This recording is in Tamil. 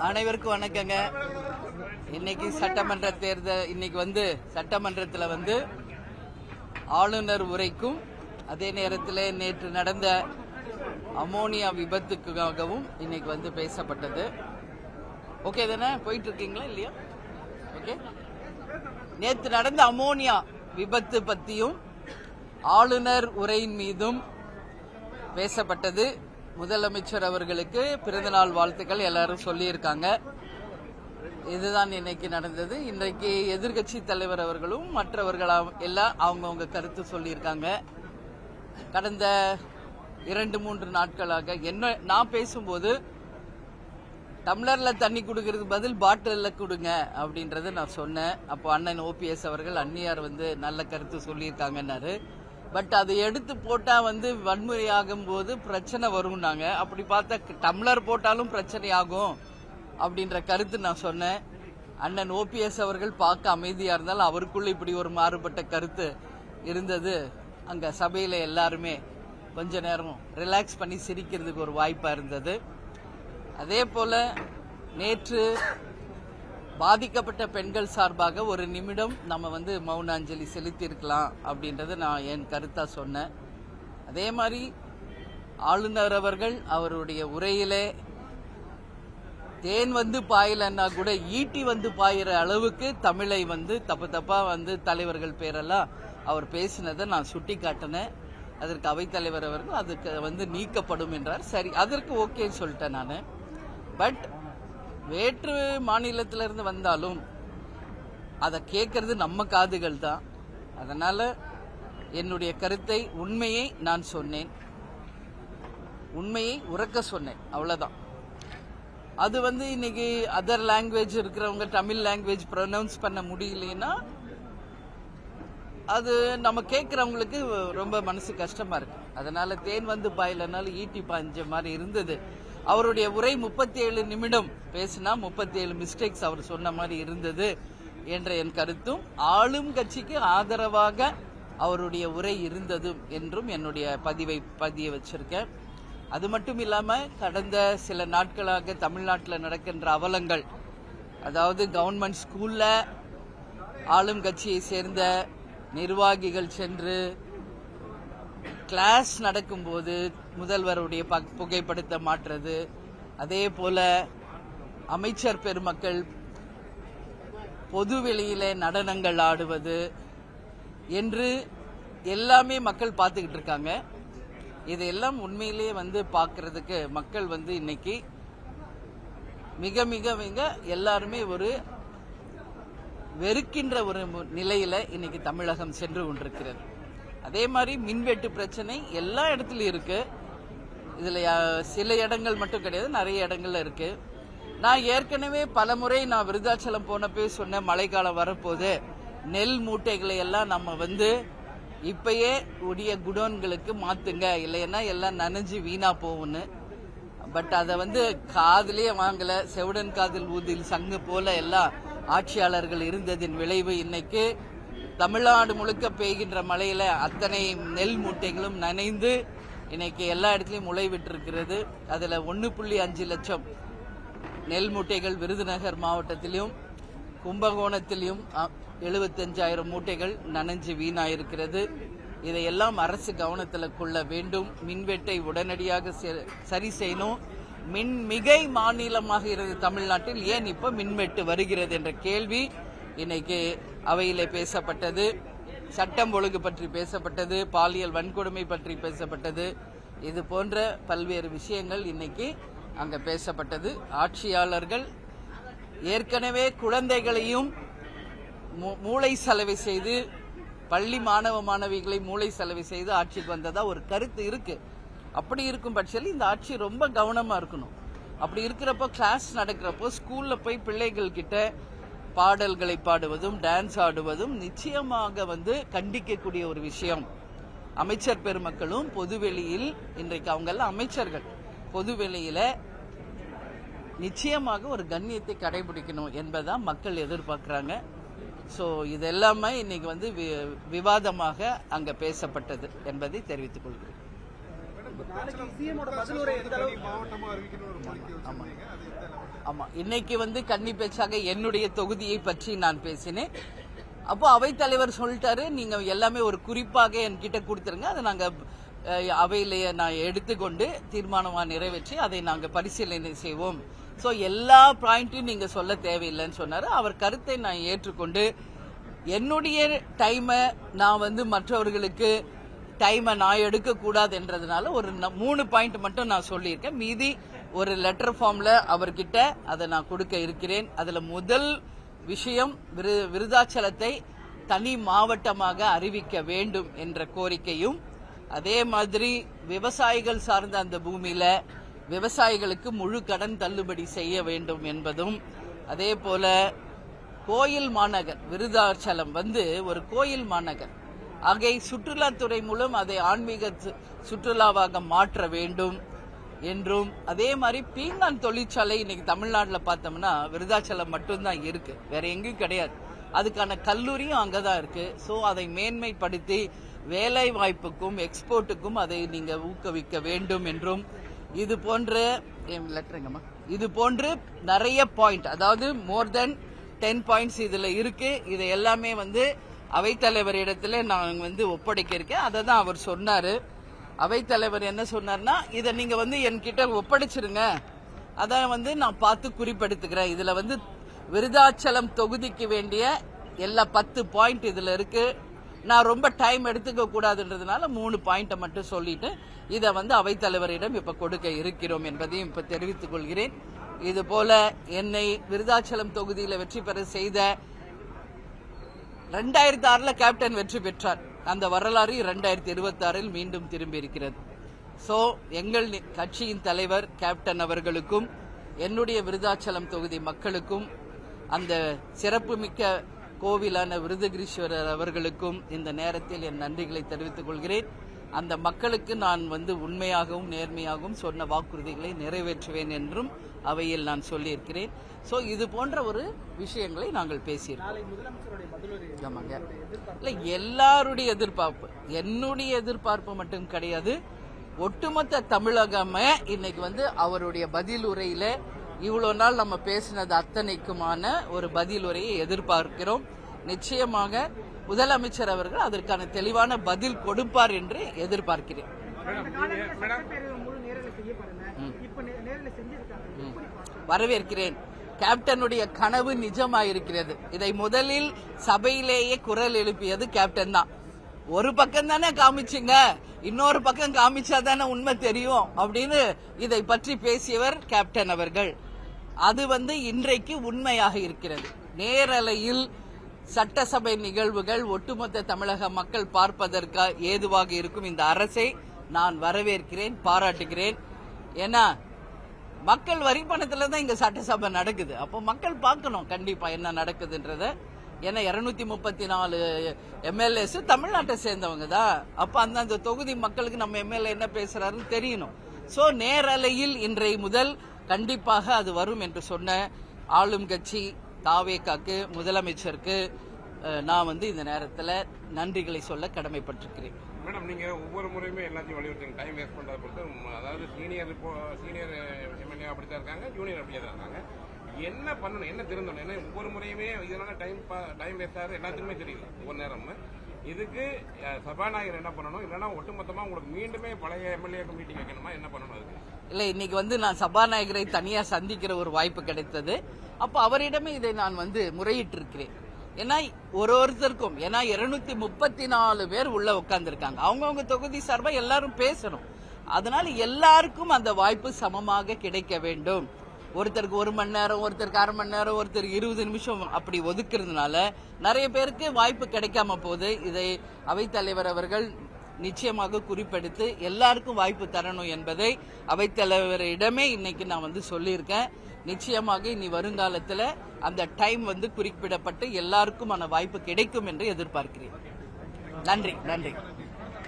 அனைவருக்கும் வணக்கங்க. இன்னைக்கு சட்டமன்ற தேர்தல், இன்னைக்கு சட்டமன்றத்தில் ஆளுநர் உரைக்கும், அதே நேரத்தில் நேற்று நடந்த அமோனியா விபத்துக்காகவும் இன்னைக்கு பேசப்பட்டது. ஓகே தானே? போயிட்டு இருக்கீங்களா இல்லையா? ஓகே. நேற்று நடந்த அமோனியா விபத்து பற்றியும் ஆளுநர் உரையின் மீதும் பேசப்பட்டது. முதலமைச்சர் அவர்களுக்கு பிறந்தநாள் வாழ்த்துக்கள் எல்லாரும் சொல்லியிருக்காங்க. இதுதான் இன்னைக்கு நடந்தது. இன்றைக்கு எதிர்கட்சி தலைவர் அவர்களும் மற்றவர்கள் எல்லாம் அவங்கவுங்க கருத்து சொல்லியிருக்காங்க. கடந்த 2-3 நாட்களாக நான் பேசும்போது டம்ளர்ல தண்ணி கொடுக்கறதுக்கு பதில் பாட்டில்ல கொடுங்க அப்படின்றத நான் சொன்னேன். அப்போ அண்ணன் OPS அவர்கள் அந்நியார் நல்ல கருத்து சொல்லியிருக்காங்கன்னாரு. பட் அதை எடுத்து போட்டா வன்முறையாகும் போது பிரச்சனை வரும்னாங்க. அப்படி பார்த்தா டம்ளர் போட்டாலும் பிரச்சனை ஆகும் அப்படின்ற கருத்து நான் சொன்னேன். அண்ணன் OPS அவர்கள் பார்க்க அமைதியா இருந்தாலும் அவருக்குள்ள இப்படி ஒரு மாறுபட்ட கருத்து இருந்தது. அங்க சபையில எல்லாருமே கொஞ்ச நேரம் ரிலாக்ஸ் பண்ணி சிரிக்கிறதுக்கு ஒரு வாய்ப்பா இருந்தது. அதே போல நேற்று பாதிக்கப்பட்ட பெண்கள் சார்பாக ஒரு நிமிடம் நம்ம மௌன அஞ்சலி செலுத்தி இருக்கலாம் அப்படின்றது நான் என் கருத்தா சொன்னேன். அதே மாதிரி ஆளுநர் அவர்கள் அவருடைய உரையிலே தேன் பாயலன்னா கூட ஈட்டி பாயிற அளவுக்கு தமிழை தப்பு தப்பா தலைவர்கள் பேரெல்லாம் அவர் பேசினதை நான் சுட்டி காட்டினேன். அதற்கு அவைத்தலைவர் அவர்கள் அதுக்கு நீக்கப்படும் என்றார். சரி, அதற்கு ஓகேன்னு சொல்லிட்டேன் நான். பட் வேற்று மாநிலத்திலிருந்து வந்தாலும் அதை கேட்கறது நம்ம காதுகள் தான். அதனால என்னுடைய கருத்தை, உண்மையை நான் சொன்னேன், உண்மையை உறக்க சொன்னேன், அவ்வளவுதான். அது இன்னைக்கு அதர் லாங்குவேஜ் இருக்கிறவங்க தமிழ் லாங்குவேஜ் ப்ரொனவுன்ஸ் பண்ண முடியலன்னா அது நம்ம கேட்கறவங்களுக்கு ரொம்ப மனசு கஷ்டமா இருக்கு. அதனால தேன் பாயிலனாலும் ஈட்டி பாய்ஞ்ச மாதிரி இருந்தது. அவருடைய உரை 37 நிமிடம் பேசினா 37 மிஸ்டேக்ஸ் அவர் சொன்ன மாதிரி இருந்தது என்ற என் கருத்தும், ஆளும் கட்சிக்கு ஆதரவாக அவருடைய உரை இருந்தது என்றும் என்னுடைய பதிய வச்சிருக்கேன். அது மட்டும் இல்லாம கடந்த சில நாட்களாக தமிழ்நாட்டில் நடக்கின்ற அவலங்கள், அதாவது கவர்மெண்ட் ஸ்கூல்ல ஆளும் கட்சியை சேர்ந்த நிர்வாகிகள் சென்று கிளாஸ் நடக்கும்போது முதல்வருடைய புகைப்படத்தை மாற்றுறது, அதே போல அமைச்சர் பெருமக்கள் பொது வெளியில நடனங்கள் ஆடுவது என்று எல்லாமே மக்கள் பார்த்துக்கிட்டு இருக்காங்க. இதெல்லாம் உண்மையிலேயே பார்க்கறதுக்கு மக்கள் இன்னைக்கு மிக மிக மிக எல்லாருமே ஒரு வெறுக்கின்ற ஒரு நிலையில இன்னைக்கு தமிழகம் சென்று கொண்டிருக்கிறது. அதே மாதிரி மின்வெட்டு பிரச்சனை எல்லா இடத்துலயும் இருக்கு. இதுல சில இடங்கள் மட்டும் கிடையாது, நிறைய இடங்கள்ல இருக்கு. நான் ஏற்கனவே பலமுறை நான் விருதாச்சலம் போனப்பே சொன்ன, மழைக்காலம் வரப்போது நெல் மூட்டைகளை எல்லாம் நம்ம இப்பயே உடைய குடோன்களுக்கு மாத்துங்க, இல்லைன்னா எல்லாம் நனைஞ்சு வீணா போகும்னு. பட் அதை காதலே வாங்கல. செவுடன் காதில் ஊதில் சங்கு போல எல்லாம் ஆட்சியாளர்கள் இருந்ததின் விளைவு இன்னைக்கு தமிழ்நாடு முழுக்க பெய்கின்ற மழையில அத்தனை நெல் மூட்டைகளும் நனைந்து இன்னைக்கு எல்லா இடத்துலயும் முளை விட்டிருக்கிறது. அதுல 1.5 லட்சம் நெல் மூட்டைகள் விருதுநகர் மாவட்டத்திலும் கும்பகோணத்திலும் 75,000 மூட்டைகள் நனைஞ்சு வீணாயிருக்கிறது. இதையெல்லாம் அரசு கவனத்தில் கொள்ள வேண்டும். மின்வெட்டை உடனடியாக சரி செய்யணும். மின்மிகை மாநிலமாக இருந்த தமிழ்நாட்டில் ஏன் இப்ப மின்வெட்டு வருகிறது என்ற கேள்வி இன்னைக்கு அவையிலே பேசப்பட்டது. சட்டம் ஒழுங்கு பற்றி பேசப்பட்டது, பாலியல் வன்கொடுமை பற்றி பேசப்பட்டது. இது போன்ற பல்வேறு விஷயங்கள் இன்னைக்கு அங்க பேசப்பட்டது. ஆட்சியாளர்கள் ஏற்கனவே குழந்தைகளையும் மூளை செலவை செய்து, பள்ளி மாணவ மாணவிகளை மூளை செலவை செய்து ஆட்சிக்கு வந்ததா ஒரு கருத்து இருக்கு. அப்படி இருக்கும் பட்சத்தில் இந்த ஆட்சி ரொம்ப கவனமா இருக்கணும். அப்படி இருக்கிறப்போ, கிளாஸ் நடக்கிறப்போ ஸ்கூல்ல போய் பிள்ளைகள் கிட்ட பாடல்களை பாடுவதும் டான்ஸ் ஆடுவதும் நிச்சயமாக கண்டிக்கக்கூடிய ஒரு விஷயம். அமைச்சர் பெருமக்களும் பொதுவெளியில், இன்றைக்கு அவங்க எல்லாம் அமைச்சர்கள், பொதுவெளியில நிச்சயமாக ஒரு கண்ணியத்தை கடைபிடிக்கணும் என்பதான் மக்கள் எதிர்பார்க்கிறாங்க. ஸோ இதெல்லாமே இன்னைக்கு விவாதமாக அங்க பேசப்பட்டது என்பதை தெரிவித்துக் கொள்கிறேன். மாவட்டமா அறிவிக்கணும் ஒரு கோரிக்கை வச்சிருக்கீங்க. அது எந்த அளவுக்கு ஆமா, இன்னைக்கு வந்து கன்னி பேச்சாக என்னுடைய தொகுதியை பற்றி நான் பேசினேன். அப்போ அவைத்தலைவர் சொல்லிட்டாரு, நீங்க எல்லாமே ஒரு குறிப்பாக என்கிட்ட கொடுத்துருங்க, அதை நாங்க அவையிலேயே நான் எடுத்துக்கொண்டு தீர்மானமா நிறைவேற்றி அதை நாங்க பரிசீலனை செய்வோம். சோ எல்லா பாயிண்ட்டையும் நீங்க சொல்ல தேவையில்லைன்னு சொன்னாரு. அவர் கருத்தை நான் ஏற்றுக்கொண்டு என்னுடைய டைமை நான் வந்து மற்றவர்களுக்கு டைமை நான் எடுக்கக்கூடாது என்றதுனால ஒரு 3 பாயிண்ட் மட்டும் நான் சொல்லியிருக்கேன். மீதி ஒரு லெட்டர் ஃபார்ம்ல அவர்கிட்ட அதை நான் கொடுக்க இருக்கிறேன். அதுல முதல் விஷயம் விருதாச்சலத்தை தனி மாவட்டமாக அறிவிக்க வேண்டும் என்ற கோரிக்கையும், அதே மாதிரி விவசாயிகள் சார்ந்த அந்த பூமியில விவசாயிகளுக்கு முழு கடன் தள்ளுபடி செய்ய வேண்டும் என்பதும், அதே போல கோயில் மாநகர் விருதாச்சலம் வந்து ஒரு கோயில் மாநகர் ஆகை சுற்றுலாத்துறை மூலம் அதை ஆன்மீக சுற்றுலாவாக மாற்ற வேண்டும் என்றும், அதே மாதிரி பீங்கான் தொழிற்சாலை இன்னைக்கு தமிழ்நாட்டில் பார்த்தோம்னா விருதாச்சலம் மட்டும்தான் இருக்கு, வேற எங்கேயும் கிடையாது. அதுக்கான கல்லூரியும் அங்கதான் இருக்கு. சோ அதை மேன்மைப்படுத்தி வேலை வாய்ப்புக்கும் எக்ஸ்போர்ட்டுக்கும் அதை நீங்க ஊக்குவிக்க வேண்டும் என்றும், இது போன்ற இது போன்று நிறைய பாயிண்ட், அதாவது மோர் தென் 10 பாயிண்ட்ஸ் இதுல இருக்கு. இது எல்லாமே வந்து அவைத்தலைவரிடத்துல நான் வந்து ஒப்படைக்க இருக்கேன். அதை தான் அவர் சொன்னாரு. அவைத்தலைவர் என்ன சொன்னார்னா, இதை நீங்க வந்து என்கிட்ட ஒப்படைச்சிருங்க, அதை வந்து நான் பார்த்து குறிப்பெடுத்துக்கிறேன். இதுல வந்து விருதாச்சலம் தொகுதிக்கு வேண்டிய எல்லா 10 பாயிண்ட் இதுல இருக்கு. நான் ரொம்ப டைம் எடுத்துக்க கூடாதுன்றதுனால 3 பாயிண்ட்டை மட்டும் சொல்லிட்டு இதை வந்து அவைத்தலைவரிடம் இப்ப கொடுக்க இருக்கிறோம் என்பதையும் இப்ப தெரிவித்துக் கொள்கிறேன். இது போல என்னை விருதாச்சலம் தொகுதியில் வெற்றி பெற செய்த 2006 கேப்டன் வெற்றி பெற்றார். அந்த வரலாறு 2026 மீண்டும் திரும்பி இருக்கிறது. சோ எங்கள் கட்சியின் தலைவர் கேப்டன் அவர்களுக்கும் என்னுடைய விருதாச்சலம் தொகுதி மக்களுக்கும் அந்த சிறப்புமிக்க கோவிலான விருதகிரீஸ்வரர் அவர்களுக்கும் இந்த நேரத்தில் என் நன்றிகளை தெரிவித்துக் கொள்கிறேன். அந்த மக்களுக்கு நான் வந்து உண்மையாகவும் நேர்மையாகவும் சொன்ன வாக்குறுதிகளை நிறைவேற்றுவேன் என்றும் அவையில் நான் சொல்லியிருக்கிறேன். சோ இது போன்ற ஒரு விஷயங்களை நாங்கள் பேசியிருக்கோம். இல்ல, எல்லாருடைய எதிர்பார்ப்பு, என்னுடைய எதிர்பார்ப்பு மட்டும் கிடையாது, ஒட்டுமொத்த தமிழகமே இன்னைக்கு வந்து அவருடைய பதில் உரையில இவ்வளவு நாள் நம்ம பேசினது அத்தனைக்குமான ஒரு பதில் உரையை எதிர்பார்க்கிறோம். நிச்சயமாக முதலமைச்சர் அவர்கள் அதற்கான தெளிவான பதில் கொடுப்பார் என்று எதிர்பார்க்கிறேன். வரவேற்கிறேன். கேப்டனுடைய கனவு நிஜமாயிருக்கிறது. இதை முதலில் சபையிலேயே குரல் எழுப்பியது கேப்டன் தான். ஒரு பக்கம் தானே காமிச்சிங்க, இன்னொரு பக்கம் காமிச்சா தானே உண்மை தெரியும் அப்படின்னு இதை பற்றி பேசியவர் கேப்டன் அவர்கள். அது வந்து இன்றைக்கு உண்மையாக இருக்கிறது. நேரலையில் சட்டசபை நிகழ்வுகள் ஒட்டுமொத்த தமிழக மக்கள் பார்ப்பதற்கு ஏதுவாக இருக்கும் இந்த அரசை நான் வரவேற்கிறேன், பாராட்டுகிறேன். ஏன்னா மக்கள் வரி பணத்துல தான் இங்க சட்டசபை நடக்குது. அப்போ மக்கள் பார்க்கணும் கண்டிப்பா என்ன நடக்குதுன்றத. ஏன்னா 234 எம்எல்ஏஸ் தமிழ்நாட்டை சேர்ந்தவங்க தான். அப்ப அந்த தொகுதி மக்களுக்கு நம்ம எம்எல்ஏ என்ன பேசுறாருன்னு தெரியணும். சோ நேரலையில் இன்றைய முதல் கண்டிப்பாக அது வரும் என்று சொன்ன ஆளும் கட்சி தாவேகாக்கு, முதலமைச்சருக்கு நான் வந்து இந்த நேரத்தில் நன்றிகளை சொல்ல கடமைப்பட்டிருக்கிறேன். மேடம், நீங்க ஒவ்வொரு முறையுமே எல்லாத்தையும் வலியுறுத்துங்க, டைம் வேஸ்ட் பண்றத பொறுத்து. அதாவது சீனியர் எம்எல்ஏ அப்படித்தான் இருக்காங்க, ஜூனியர் அப்படியே தான் இருக்காங்க. என்ன பண்ணணும், என்ன திருந்தணும்? ஏன்னா ஒவ்வொரு முறையுமே இதனால டைம் வேஸ்ட் ஆகுது, எல்லாத்துக்குமே தெரியல ஒவ்வொரு நேரமும். இதுக்கு சபாநாயகர் என்ன பண்ணணும், இல்லைன்னா ஒட்டுமொத்தமா உங்களுக்கு மீண்டுமே பழைய எம்எல்ஏக்கு மீட்டிங் வைக்கணுமா, என்ன பண்ணணும்? அதுக்கு இல்ல, இன்னைக்கு வந்து நான் சபாநாயகரை தனியா சந்திக்கிற ஒரு வாய்ப்பு கிடைத்தது. அப்ப அவரிடமே இதை நான் வந்து முறையிட்டு இருக்கிறேன். ஏன்னா ஒருத்தருக்கும், ஏன்னா 234 பேர் உள்ள உட்கார்ந்து இருக்காங்க, அவங்கவுங்க தொகுதி சார்பா எல்லாரும் பேசணும். அதனால எல்லாருக்கும் அந்த வாய்ப்பு சமமாக கிடைக்க வேண்டும். ஒருத்தருக்கு 1 மணி நேரம், ஒருத்தருக்கு 1/2 மணி நேரம், ஒருத்தருக்கு 20 நிமிஷம் அப்படி ஒதுக்குறதுனால நிறைய பேருக்கு வாய்ப்பு கிடைக்காம போகுது. இதை அவைத்தலைவர் அவர்கள் நிச்சயமாக குறிப்பெடுத்து எல்லாருக்கும் வாய்ப்பு தரணும் என்பதை அவைத்தலைவரிடமே இன்னைக்கு நான் வந்து சொல்லியிருக்கேன். நிச்சயமாக இனி வருங்காலத்தில் அந்த டைம் வந்து குறிப்பிடப்பட்டு எல்லாருக்குமான வாய்ப்பு கிடைக்கும் என்று எதிர்பார்க்கிறேன். நன்றி.